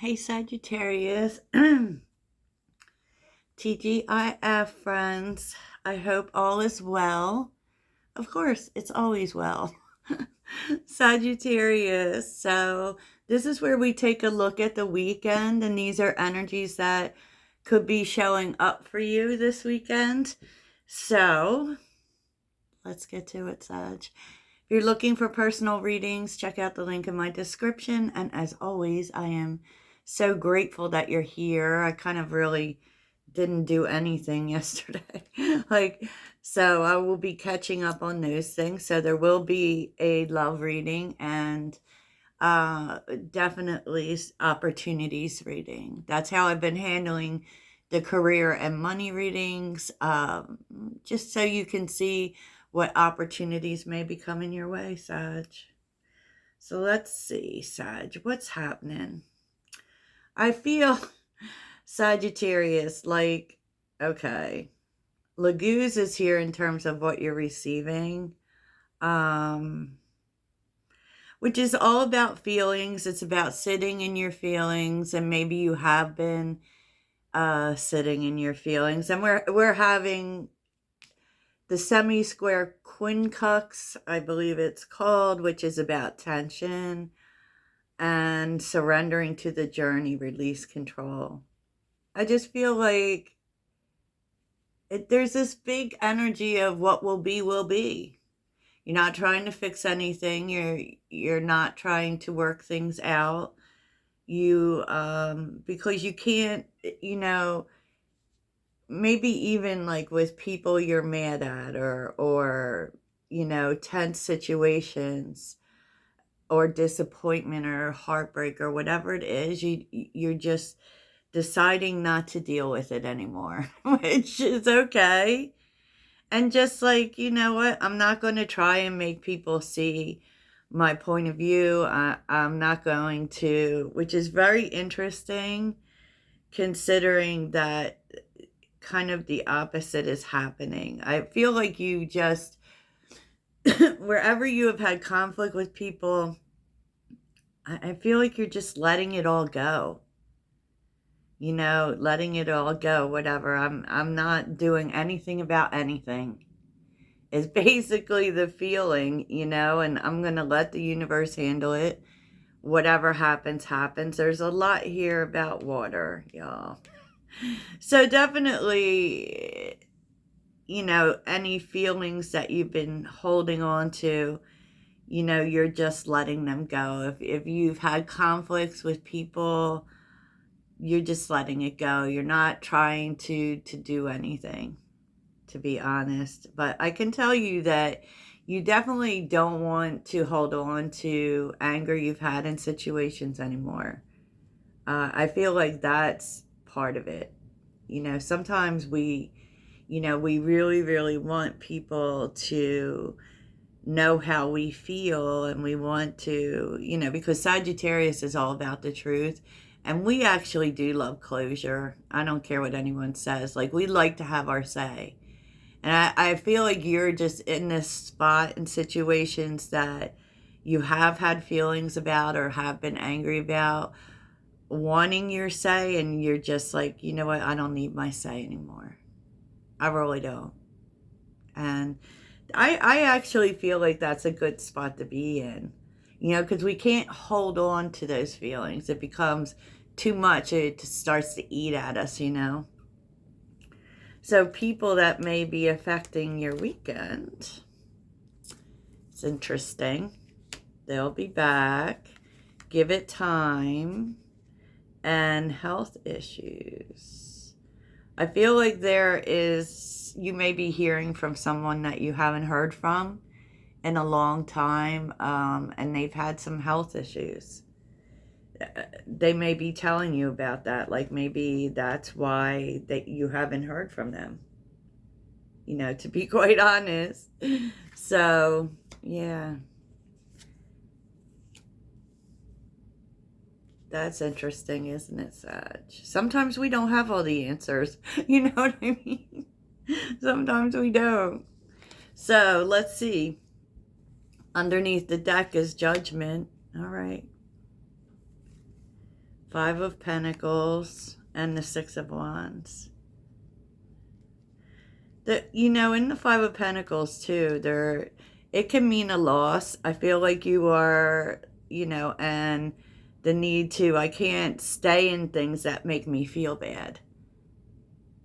Hey Sagittarius, TGIF friends, I hope all is well. Of course, it's always well. Sagittarius, so this is where we take a look at the weekend, and these are energies that could be showing up for you this weekend. So let's get to it, Sag. If you're looking for personal readings, check out the link in my description. And as always, I am so grateful that you're here. I kind of really didn't do anything yesterday. So I will be catching up on those things. So there will be a love reading and definitely opportunities reading. That's how I've been handling the career and money readings, just so you can see what opportunities may be coming your way, Sag. So let's see, Sag, what's happening? I feel, Sagittarius, like, okay, Laguz is here in terms of what you're receiving, which is all about feelings. It's about sitting in your feelings, and maybe you have been sitting in your feelings. And we're having the semi-square quincux, I believe it's called, which is about tension and surrendering to the journey, release control. I just feel like there's this big energy of what will be, will be. You're not trying to fix anything. You're not trying to work things out. Because you can't, maybe even like with people you're mad at, or tense situations or disappointment or heartbreak or whatever it is, you're just deciding not to deal with it anymore, which is okay. And just like, you know what, I'm not going to try and make people see my point of view. I'm not going to, which is very interesting considering that kind of the opposite is happening. I feel like you just, wherever you have had conflict with people, I feel like you're just letting it all go. Letting it all go, whatever. I'm not doing anything about anything. Is basically the feeling, and I'm going to let the universe handle it. Whatever happens, happens. There's a lot here about water, y'all. So definitely, any feelings that you've been holding on to, you're just letting them go. If you've had conflicts with people, you're just letting it go. You're not trying to do anything, to be honest. But I can tell you that you definitely don't want to hold on to anger you've had in situations anymore. I feel like that's part of it. Sometimes we really, really want people to know how we feel, and we want to, because Sagittarius is all about the truth. And we actually do love closure. I don't care what anyone says. Like, we like to have our say. And I feel like you're just in this spot in situations that you have had feelings about or have been angry about, wanting your say, and you're just like, you know what, I don't need my say anymore. I really don't. And I actually feel like that's a good spot to be in, because we can't hold on to those feelings. It becomes too much. It starts to eat at us, So people that may be affecting your weekend, it's interesting. They'll be back. Give it time. And health issues. I feel like you may be hearing from someone that you haven't heard from in a long time, and they've had some health issues. They may be telling you about that. Like, maybe that's why you haven't heard from them, to be quite honest. So, yeah. That's interesting, isn't it, Sag? Sometimes we don't have all the answers. You know what I mean? Sometimes we don't. So, let's see. Underneath the deck is Judgment. All right. Five of Pentacles, and the Six of Wands. In the Five of Pentacles too, it can mean a loss. I feel like you are, and the need to, I can't stay in things that make me feel bad.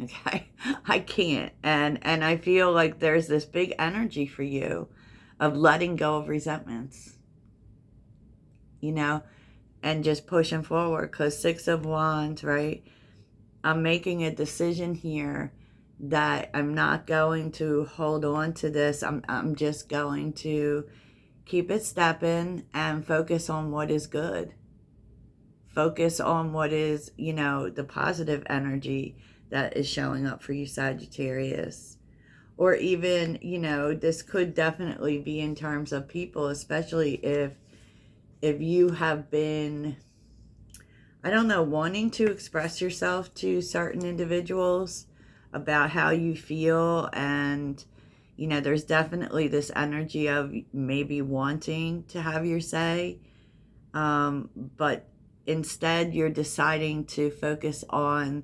Okay. I can't. And I feel like there's this big energy for you of letting go of resentments, and just pushing forward, because Six of Wands, right? I'm making a decision here that I'm not going to hold on to this. I'm just going to keep it stepping and focus on what is good. Focus on what is, the positive energy that is showing up for you, Sagittarius. Or even, this could definitely be in terms of people, especially if you have been, I don't know, wanting to express yourself to certain individuals about how you feel. And, there's definitely this energy of maybe wanting to have your say. But instead you're deciding to focus on,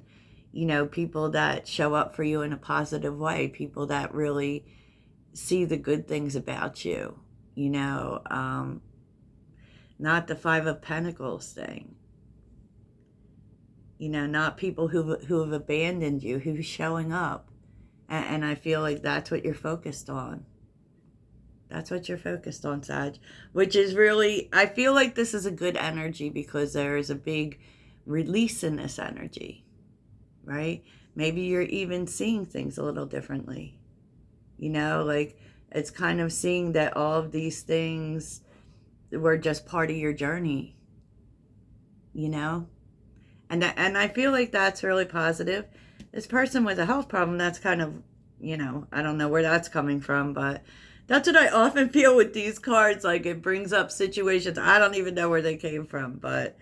people that show up for you in a positive way, people that really see the good things about you, not the Five of Pentacles thing. Not people who have abandoned you, who's showing up. And I feel like that's what you're focused on. That's what you're focused on, Sag. Which is really, I feel like this is a good energy because there is a big release in this energy, right? Maybe you're even seeing things a little differently. Like it's kind of seeing that all of these things were just part of your journey, And I feel like that's really positive. This person with a health problem, that's kind of, I don't know where that's coming from, but that's what I often feel with these cards. Like it brings up situations I don't even know where they came from, but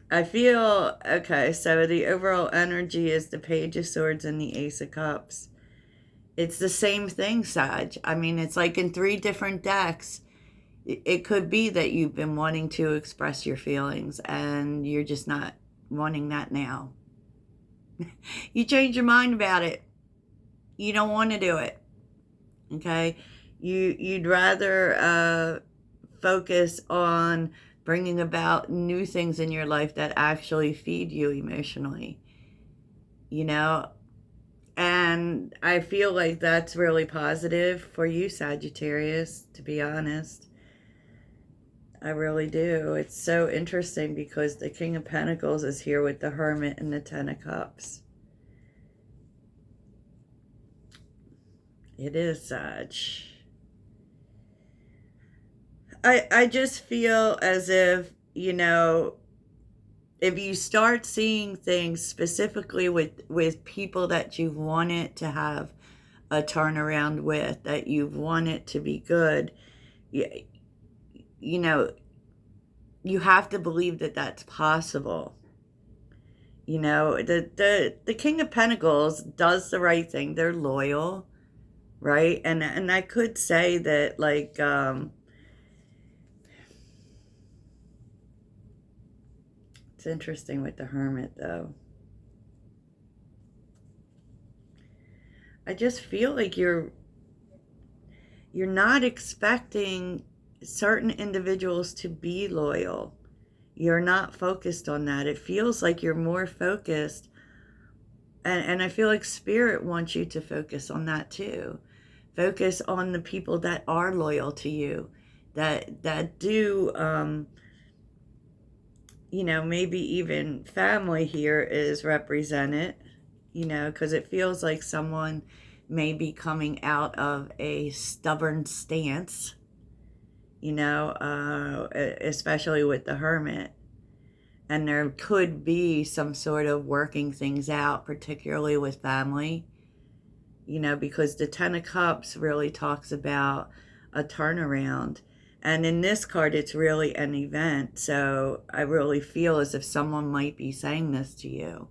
I feel, okay, so the overall energy is the Page of Swords and the Ace of Cups. It's the same thing, Sag. I mean, it's like in 3 different decks. It could be that you've been wanting to express your feelings and you're just not wanting that now. You change your mind about it. You don't want to do it. Okay? You'd rather focus on bringing about new things in your life that actually feed you emotionally. And I feel like that's really positive for you, Sagittarius, to be honest. I really do. It's so interesting because the King of Pentacles is here with the Hermit and the Ten of Cups. It is such. I just feel as if, if you start seeing things specifically with people that you've wanted to have a turnaround with, that you've wanted to be good, you have to believe that that's possible. The King of Pentacles does the right thing. They're loyal, right? And I could say that, like, it's interesting with the Hermit, though. I just feel like you're not expecting certain individuals to be loyal. You're not focused on that. It feels like you're more focused, and I feel like Spirit wants you to focus on that too. Focus on the people that are loyal to you, that do, maybe even family here is represented, because it feels like someone may be coming out of a stubborn stance, especially with the Hermit. And there could be some sort of working things out, particularly with family, because the Ten of Cups really talks about a turnaround. And in this card, it's really an event. So I really feel as if someone might be saying this to you,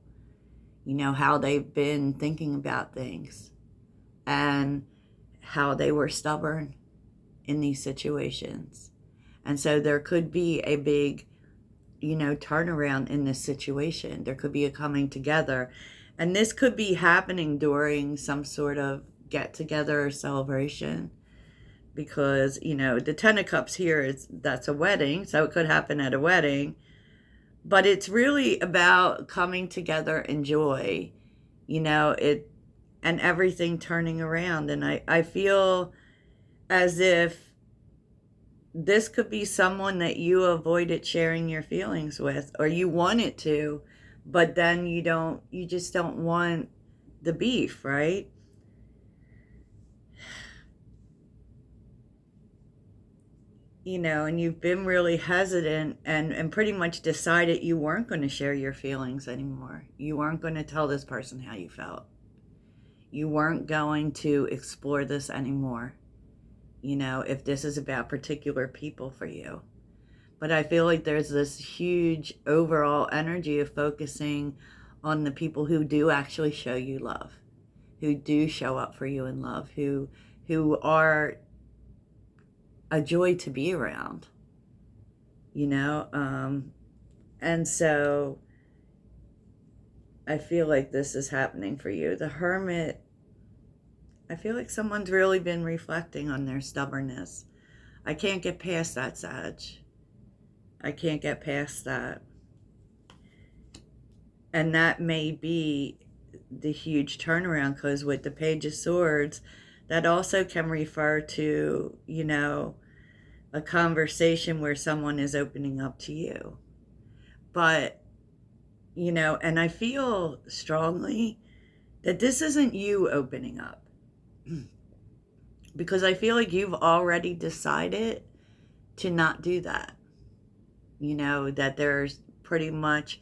how they've been thinking about things and how they were stubborn in these situations. And so there could be a big, turnaround in this situation. There could be a coming together. And this could be happening during some sort of get together or celebration. Because, the Ten of Cups here that's a wedding. So it could happen at a wedding. But it's really about coming together in joy, and everything turning around. And I feel as if this could be someone that you avoided sharing your feelings with, or you wanted to, but then you just don't want the beef, right? And you've been really hesitant and pretty much decided you weren't going to share your feelings anymore. You weren't going to tell this person how you felt. You weren't going to explore this anymore, if this is about particular people for you. But I feel like there's this huge overall energy of focusing on the people who do actually show you love, who do show up for you in love, who are a joy to be around, and so I feel like this is happening for you. The Hermit, I feel like someone's really been reflecting on their stubbornness. I can't get past that, Sag. I can't get past that. And that may be the huge turnaround, because with the Page of Swords, that also can refer to, a conversation where someone is opening up to you. But, and I feel strongly that this isn't you opening up. Because I feel like you've already decided to not do that. That there's pretty much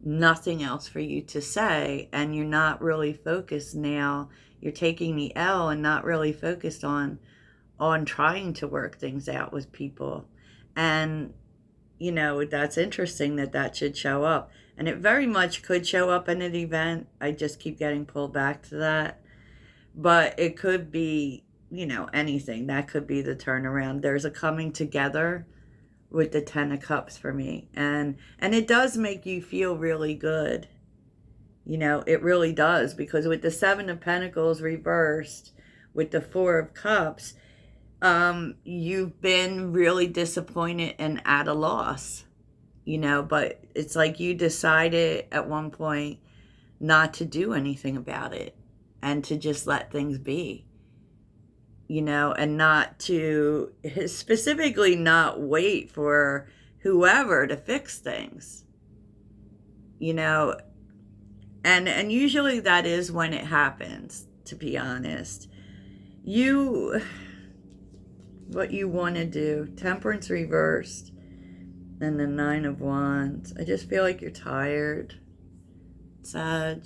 nothing else for you to say, and you're not really focused now. You're taking the L and not really focused on trying to work things out with people. And, that's interesting that should show up. And it very much could show up in an event. I just keep getting pulled back to that. But it could be, anything. That could be the turnaround. There's a coming together with the Ten of Cups for me. And it does make you feel really good. It really does. Because with the Seven of Pentacles reversed, with the Four of Cups, you've been really disappointed and at a loss, but it's like you decided at one point not to do anything about it and to just let things be, and not to, specifically not wait for whoever to fix things, and usually that is when it happens, to be honest. What you want to do. Temperance reversed. And the Nine of Wands. I just feel like you're tired, Sag.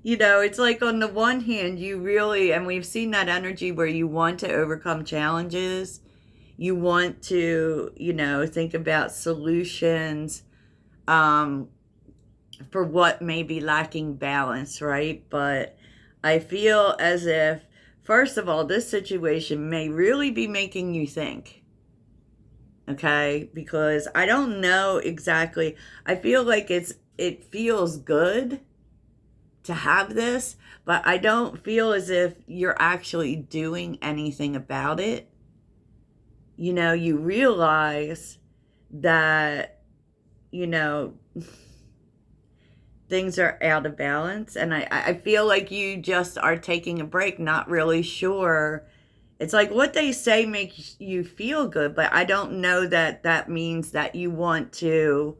It's like on the one hand, you really, and we've seen that energy where you want to overcome challenges. You want to, think about solutions for what may be lacking balance, right? But I feel as if, first of all, this situation may really be making you think, okay? Because I don't know exactly. I feel like it feels good to have this, but I don't feel as if you're actually doing anything about it. You realize that, things are out of balance, and I feel like you just are taking a break, not really sure. It's like what they say makes you feel good, but I don't know that means that you want to,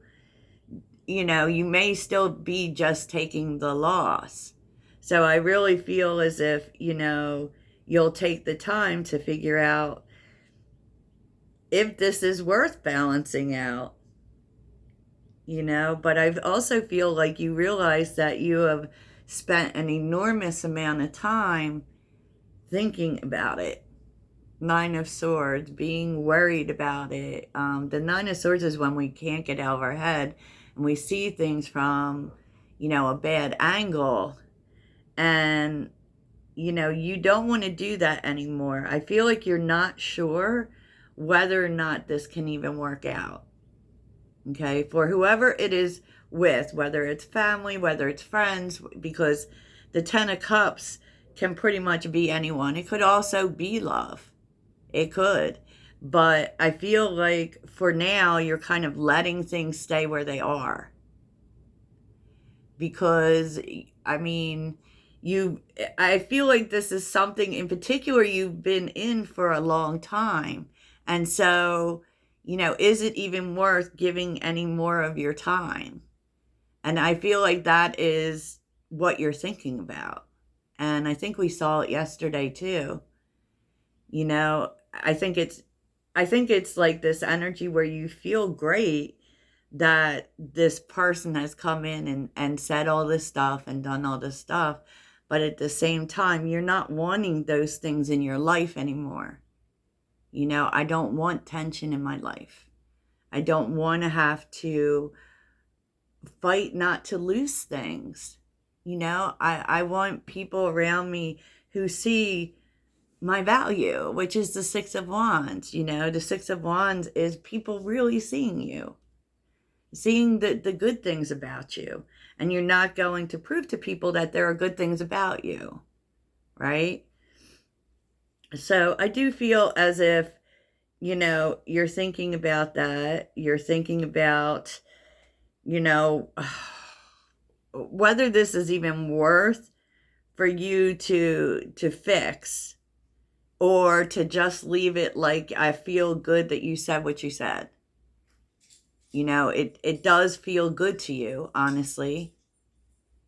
you may still be just taking the loss. So I really feel as if, you'll take the time to figure out if this is worth balancing out. But I also feel like you realize that you have spent an enormous amount of time thinking about it. Nine of Swords, being worried about it. The Nine of Swords is when we can't get out of our head and we see things from, a bad angle. And you don't want to do that anymore. I feel like you're not sure whether or not this can even work out. Okay, for whoever it is with, whether it's family, whether it's friends, because the 10 of Cups can pretty much be anyone. It could also be love. It could. But I feel like for now, you're kind of letting things stay where they are. Because, I mean, I feel like this is something in particular you've been in for a long time. And so, is it even worth giving any more of your time? And I feel like that is what you're thinking about. And I think we saw it yesterday too. You know, I think it's like this energy where you feel great that this person has come in and said all this stuff and done all this stuff, but at the same time you're not wanting those things in your life anymore. I don't want tension in my life. I don't want to have to fight not to lose things. I want people around me who see my value, which is the Six of Wands. The Six of Wands is people really seeing you, seeing the good things about you. And you're not going to prove to people that there are good things about you, right? So I do feel as if, you're thinking about that. You're thinking about, whether this is even worth for you to fix, or to just leave it like, I feel good that you said what you said. It does feel good to you, honestly.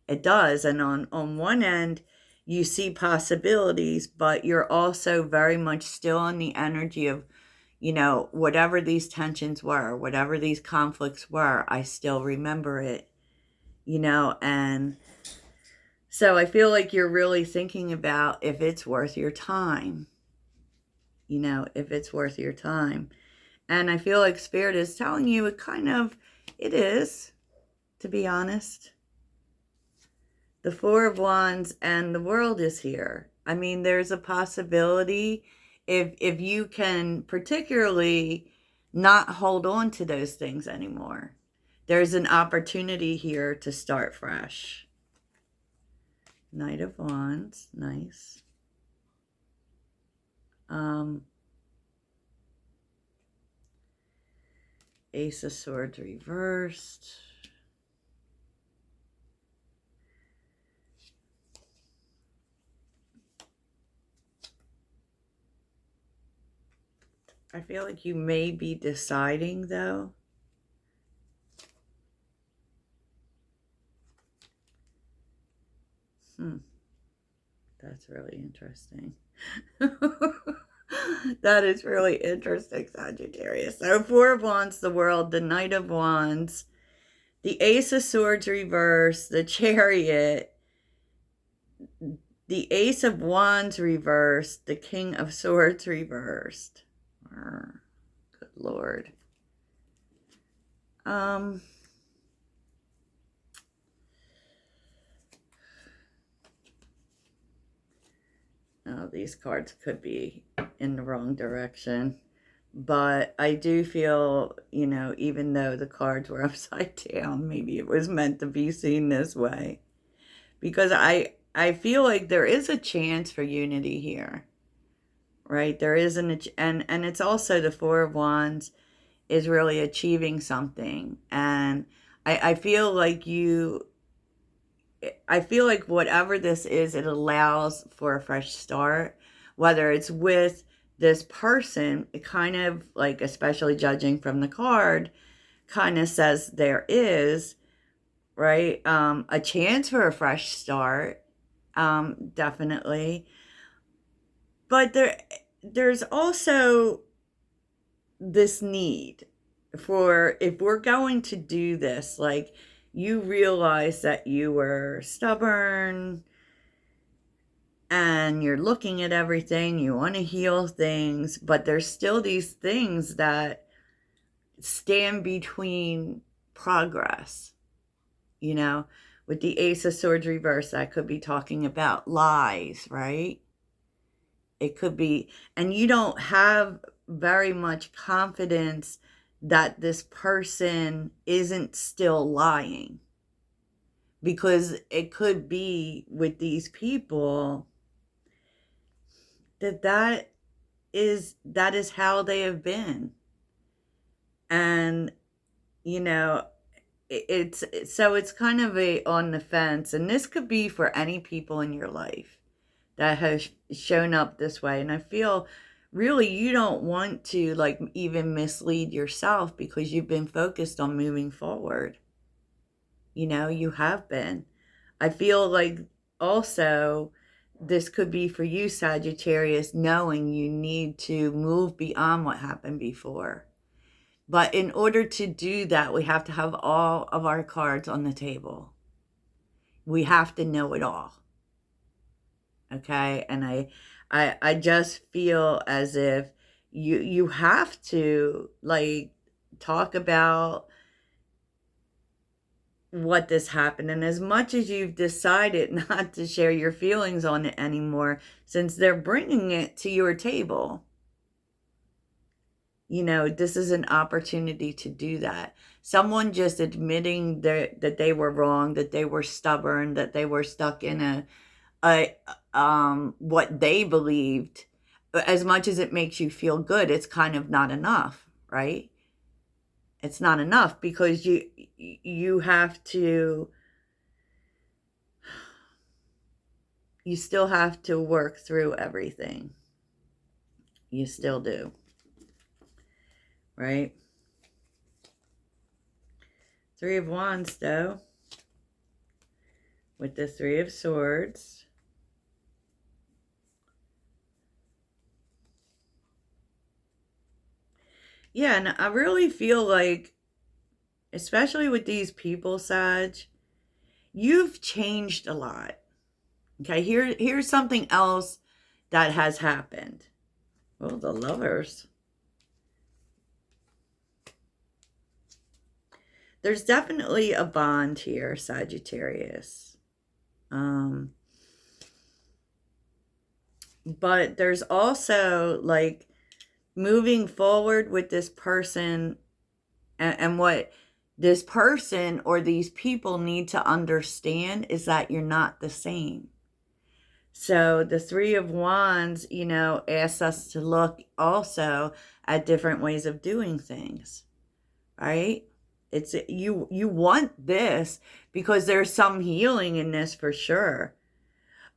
It does. And on one end, you see possibilities, but you're also very much still on the energy of, whatever these tensions were, whatever these conflicts were, I still remember it, and so I feel like you're really thinking about if it's worth your time, if it's worth your time. And I feel like Spirit is telling you it is, to be honest. The Four of Wands and the World is here. I mean, there's a possibility if you can particularly not hold on to those things anymore. There's an opportunity here to start fresh. Knight of Wands, nice. Ace of Swords reversed. I feel like you may be deciding, though. That's really interesting. That is really interesting, Sagittarius. So, Four of Wands, the World, the Knight of Wands, the Ace of Swords reversed, the Chariot, the Ace of Wands reversed, the King of Swords reversed. Good Lord. Oh, these cards could be in the wrong direction. But I do feel, even though the cards were upside down, maybe it was meant to be seen this way. Because I feel like there is a chance for unity here. Right? There is and it's also the Four of Wands is really achieving something. And I feel like whatever this is, it allows for a fresh start, whether it's with this person. It kind of like, especially judging from the card, kind of says there is, right, a chance for a fresh start, definitely. But there's also this need for, if we're going to do this, like, you realize that you were stubborn and you're looking at everything, you want to heal things, but there's still these things that stand between progress, With the Ace of Swords reversed, that could be talking about lies, right? It could be, and you don't have very much confidence that this person isn't still lying. Because it could be with these people that is how they have been. And, you know, it's kind of a on the fence, and this could be for any people in your life that has shown up this way. And I feel really you don't want to like even mislead yourself, because you've been focused on moving forward. You have been. I feel like also this could be for you, Sagittarius, knowing you need to move beyond what happened before. But in order to do that, we have to have all of our cards on the table. We have to know it all. Okay? And I just feel as if you have to like talk about what this happened. And as much as you've decided not to share your feelings on it anymore, since they're bringing it to your table, this is an opportunity to do that. Someone just admitting that they were wrong, that they were stubborn, that they were stuck in what they believed. As much as it makes you feel good, it's kind of not enough, right? It's not enough, because you have to, you still have to work through everything. You still do. Right? Three of Wands, though, with the Three of Swords. Yeah, and I really feel like, especially with these people, Sag, you've changed a lot. Okay, here's something else that has happened. Well, the Lovers. There's definitely a bond here, Sagittarius. But there's also like moving forward with this person, and what this person or these people need to understand is that you're not the same. So the Three of Wands, asks us to look also at different ways of doing things, right? It's you want this because there's some healing in this for sure.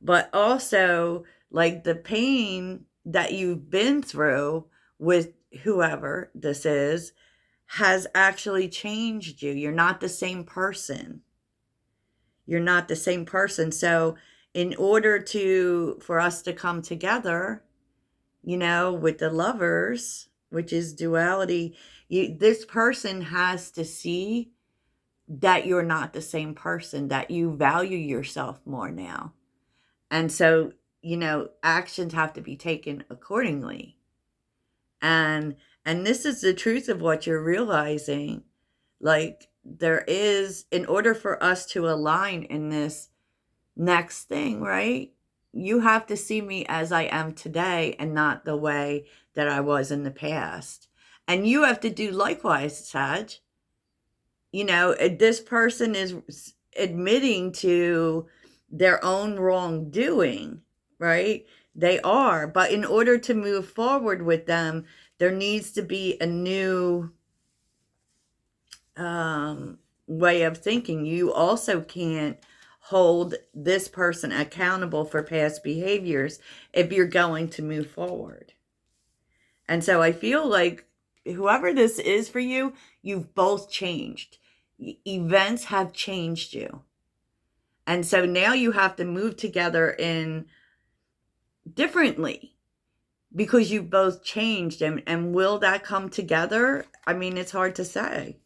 But also, like, the pain that you've been through with whoever this is has actually changed you. You're not the same person. You're not the same person. So in order for us to come together, with the Lovers, which is duality, this person has to see that you're not the same person, that you value yourself more now. And so, actions have to be taken accordingly. And this is the truth of what you're realizing. Like, there is, in order for us to align in this next thing, right? You have to see me as I am today and not the way that I was in the past. And you have to do likewise, Sag. This person is admitting to their own wrongdoing, right? They are. But in order to move forward with them, there needs to be a new way of thinking. You also can't hold this person accountable for past behaviors if you're going to move forward. And so I feel like whoever this is for you, you've both changed. Events have changed you. And so now you have to move together in differently, because you've both changed. And will that come together? I mean, it's hard to say.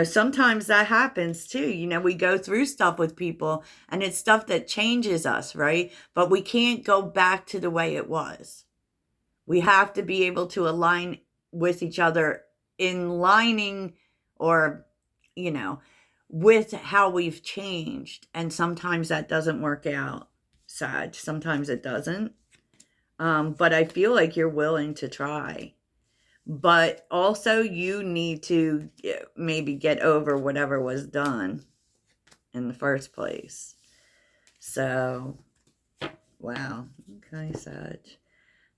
Sometimes that happens too. We go through stuff with people and it's stuff that changes us, right? But we can't go back to the way it was. We have to be able to align with each other in lining, or, with how we've changed. And sometimes that doesn't work out, Sag. Sometimes it doesn't. But I feel like you're willing to try. But also you need to maybe get over whatever was done in the first place. So, wow. Okay, Sag.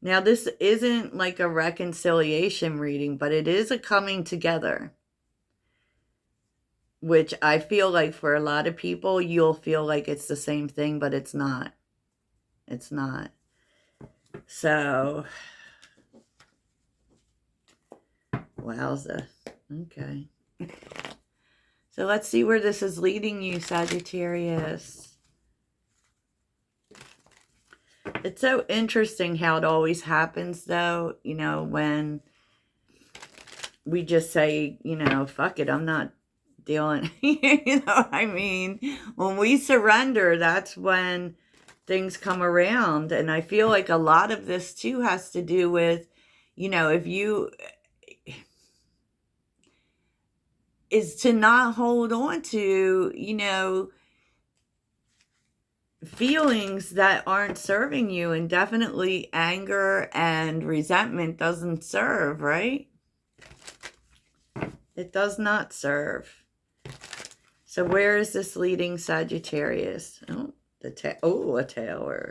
Now, this isn't like a reconciliation reading, but it is a coming together. Which I feel like for a lot of people, you'll feel like it's the same thing, but it's not. It's not. So, wowza. Okay. So let's see where this is leading you, Sagittarius. It's so interesting how it always happens, though, you know, when we just say, you know, fuck it, I'm not dealing, you know what I mean? When we surrender, that's when things come around. And I feel like a lot of this, too, has to do with, you know, if you... is to not hold on to, you know, feelings that aren't serving you. And definitely anger and resentment doesn't serve, right? It does not serve. So where is this leading, Sagittarius? Oh, a Tower.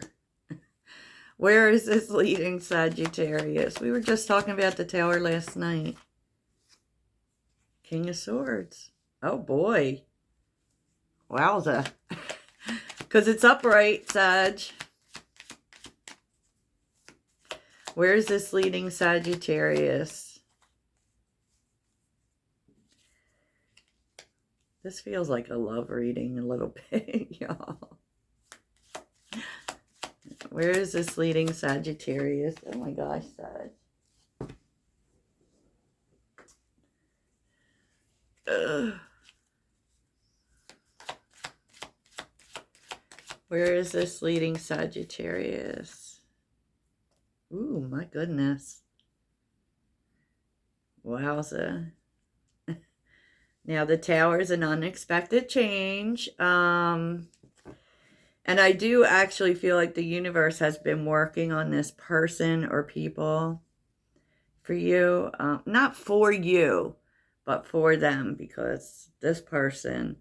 Where is this leading, Sagittarius? We were just talking about the Tower last night. King of Swords. Oh, boy. Wowza. Because it's upright, Sag. Where is this leading, Sagittarius? This feels like a love reading a little bit, y'all. Where is this leading, Sagittarius? Oh my gosh, Sag. Ugh. Where is this leading, Sagittarius? Ooh, my goodness. Wowza. Now, the Tower is an unexpected change. And I do actually feel like the universe has been working on this person or people for you. Not for you, but for them. Because this person...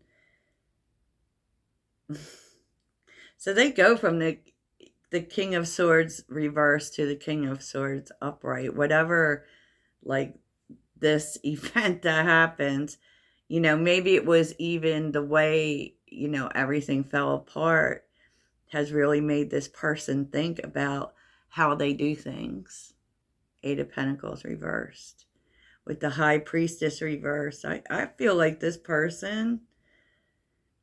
So they go from the King of Swords reverse to the King of Swords upright. Whatever, like, this event that happens, you know, maybe it was even the way, you know, everything fell apart has really made this person think about how they do things. Eight of Pentacles reversed. With the High Priestess reversed, I feel like this person,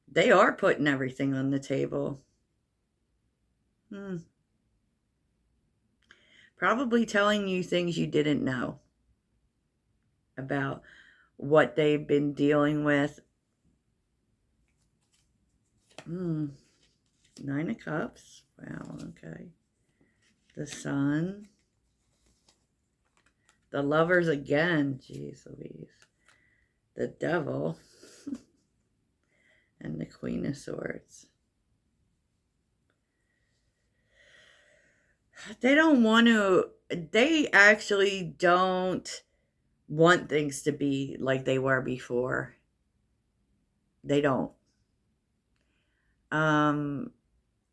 they are putting everything on the table. Probably telling you things you didn't know about what they've been dealing with. Nine of Cups. Wow, okay. The Sun. The Lovers again. Jeez Louise. The Devil. And the Queen of Swords. They don't want to... They actually don't want things to be like they were before. They don't. And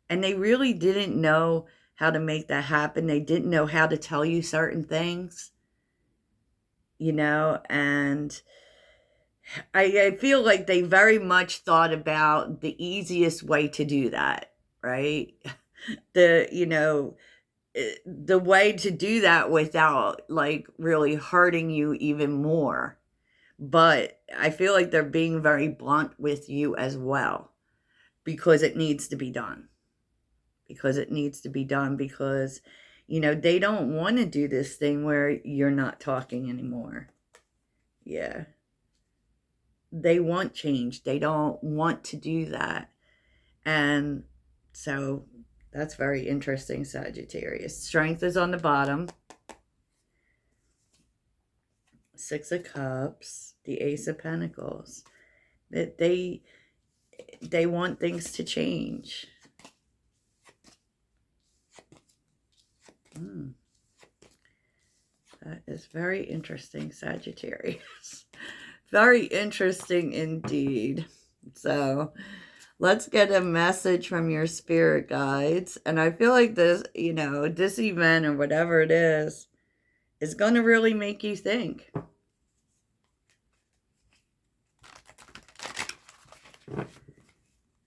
they really didn't know how to make that happen. They didn't know how to tell you certain things, you know, and I feel like they very much thought about the easiest way to do that, right? You know, the way to do that without, like, really hurting you even more. But I feel like they're being very blunt with you as well, because it needs to be done. Because it needs to be done, because, you know, they don't want to do this thing where you're not talking anymore. Yeah. They want change. They don't want to do that. And so that's very interesting, Sagittarius. Strength is on the bottom. Six of Cups. The Ace of Pentacles. That they want things to change. That is very interesting, Sagittarius. Very interesting indeed. So let's get a message from your spirit guides. And I feel like this, this event or whatever it is going to really make you think.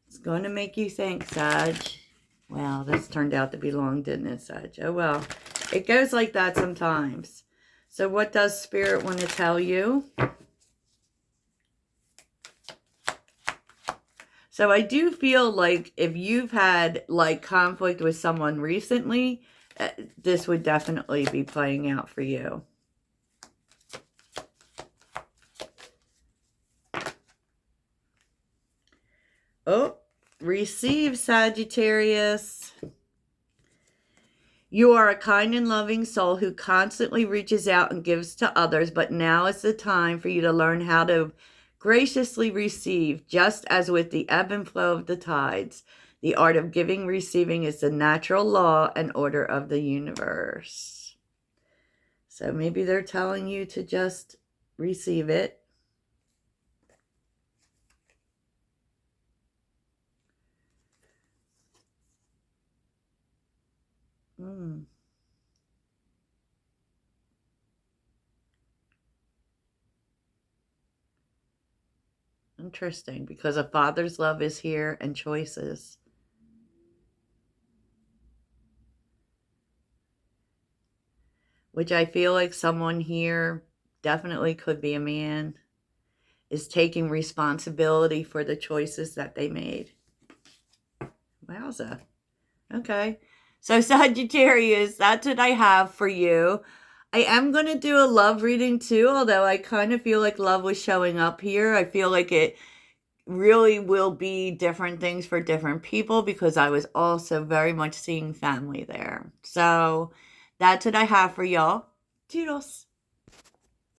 It's going to make you think, Sag. Wow, this turned out to be long, didn't it, Sag? Oh, well. It goes like that sometimes. So what does Spirit want to tell you? So I do feel like if you've had like conflict with someone recently, this would definitely be playing out for you. Oh, receive, Sagittarius. You are a kind and loving soul who constantly reaches out and gives to others, but now is the time for you to learn how to graciously receive, just as with the ebb and flow of the tides. The art of giving, receiving is the natural law and order of the universe. So maybe they're telling you to just receive it. Interesting, because a father's love is here and choices. Which I feel like someone here, definitely could be a man, is taking responsibility for the choices that they made. Wowza. Okay. So Sagittarius, that's what I have for you. I am going to do a love reading too, although I kind of feel like love was showing up here. I feel like it really will be different things for different people because I was also very much seeing family there. So that's what I have for y'all. Toodles.